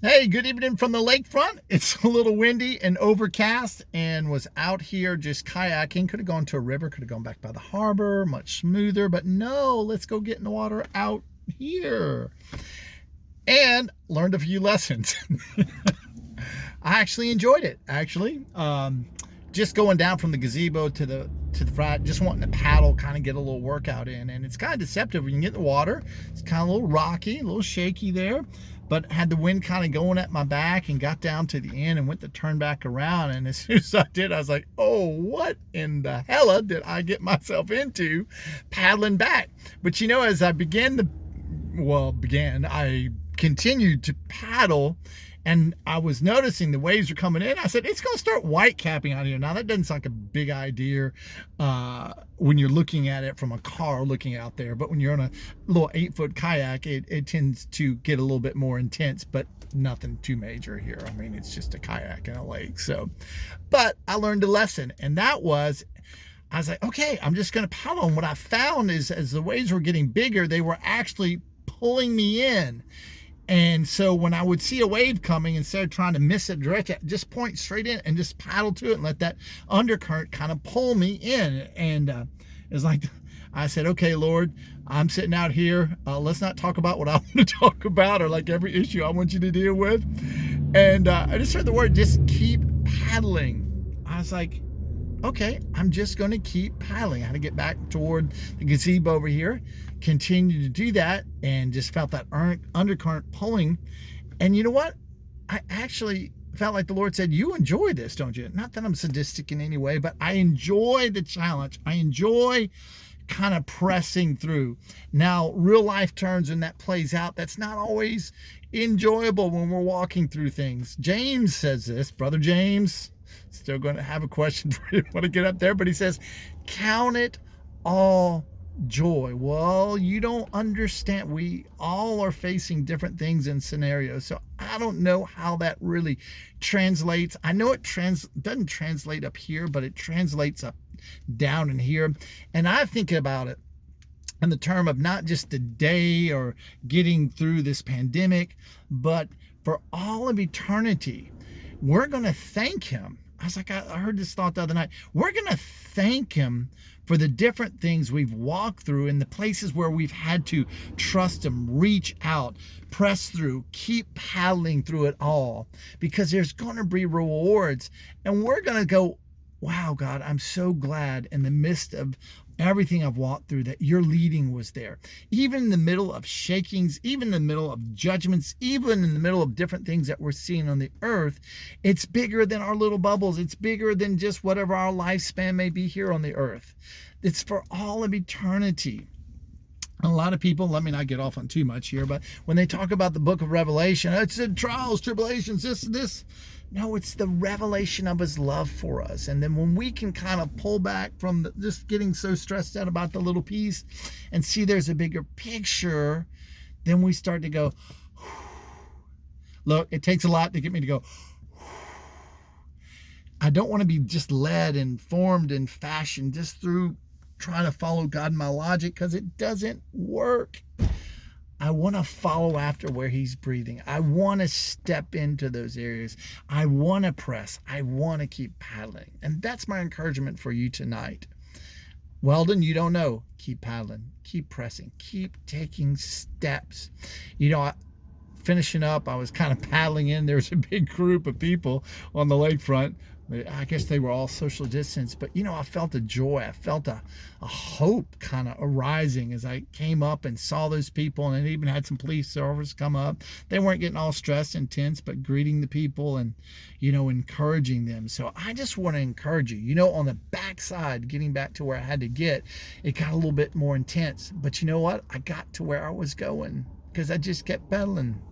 Hey, good evening from the lakefront. It's a little windy and overcast, and was out here just kayaking. Could have gone to a river, could have gone back by the harbor, much smoother, but no, let's go get in the water out here. And learned a few lessons. I actually enjoyed it. Just going down from the gazebo to the frat, just wanting to paddle, kind of get a little workout in. And it's kind of deceptive when you get in the water. It's kind of a little rocky, a little shaky there, but had the wind kind of going at my back, and got down to the end and went to turn back around. And as soon as I did, I was like, oh, what in the hell did I get myself into paddling back? But as I I continued to paddle, and I was noticing the waves were coming in. I said, it's going to start white capping out here. Now, that doesn't sound like a big idea when you're looking at it from a car looking out there. But when you're on a little 8-foot kayak, it tends to get a little bit more intense, but nothing too major here. I mean, it's just a kayak in a lake. So, but I learned a lesson, and that was, I was like, okay, I'm just going to paddle. And what I found is, as the waves were getting bigger, they were actually pulling me in. And so when I would see a wave coming, instead of trying to miss it directly, just point straight in and just paddle to it and let that undercurrent kind of pull me in. And it's like, I said, okay, Lord, I'm sitting out here. Let's not talk about what I want to talk about, or like every issue I want you to deal with. And I just heard the word, just keep paddling. I was like, okay, I'm just going to keep paddling. I had to get back toward the gazebo over here, continue to do that, and just felt that undercurrent pulling. And you know what? I actually felt like the Lord said, you enjoy this, don't you? Not that I'm sadistic in any way, but I enjoy the challenge. I enjoy kind of pressing through. Now, real life turns when that plays out, that's not always enjoyable when we're walking through things. James says this, Brother James. Still going to have a question for you when I get up there, but he says, count it all joy. Well, you don't understand. We all are facing different things and scenarios. So I don't know how that really translates. I know it doesn't translate up here, but it translates up down in here. And I think about it in the term of not just the day or getting through this pandemic, but for all of eternity. We're going to thank him. I was like, I heard this thought the other night. We're going to thank him for the different things we've walked through, and the places where we've had to trust him, reach out, press through, keep paddling through it all, because there's going to be rewards. And we're going to go, wow, God, I'm so glad in the midst of everything I've walked through that your leading was there. Even in the middle of shakings, even in the middle of judgments, even in the middle of different things that we're seeing on the earth, it's bigger than our little bubbles. It's bigger than just whatever our lifespan may be here on the earth. It's for all of eternity. A lot of people, let me not get off on too much here, but when they talk about the book of Revelation, it's the trials, tribulations, this. No, it's the revelation of his love for us. And then when we can kind of pull back from just getting so stressed out about the little piece and see there's a bigger picture, then we start to go, look, it takes a lot to get me to go. I don't want to be just led and formed and fashioned just through trying to follow God in my logic, because it doesn't work. I want to follow after where he's breathing. I want to step into those areas. I want to press. I want to keep paddling. And that's my encouragement for you tonight. Weldon, you don't know. Keep paddling. Keep pressing. Keep taking steps. Finishing up, I was kind of paddling in. There was a big group of people on the lakefront. I guess they were all social distance, but I felt a joy. I felt a hope kind of arising as I came up and saw those people, and it even had some police officers come up. They weren't getting all stressed and tense, but greeting the people and, encouraging them. So I just want to encourage you. On the backside, getting back to where I had to get, it got a little bit more intense. But you know what? I got to where I was going because I just kept paddling,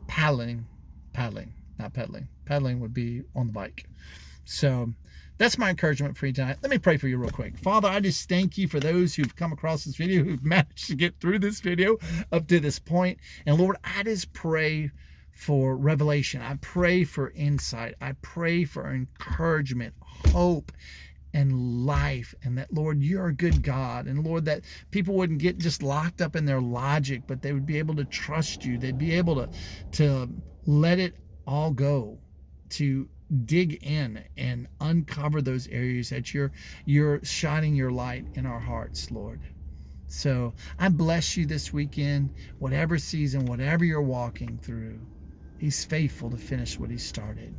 not pedaling. Pedaling would be on the bike. So that's my encouragement for you tonight. Let me pray for you real quick. Father, I just thank you for those who've come across this video, who've managed to get through this video up to this point. And Lord, I just pray for revelation. I pray for insight. I pray for encouragement, hope, and life. And that, Lord, you're a good God. And Lord, that people wouldn't get just locked up in their logic, but they would be able to trust you. They'd be able to Let it all go to dig in and uncover those areas that you're shining your light in our hearts, Lord. So I bless you this weekend, whatever season, whatever you're walking through. He's faithful to finish what he started.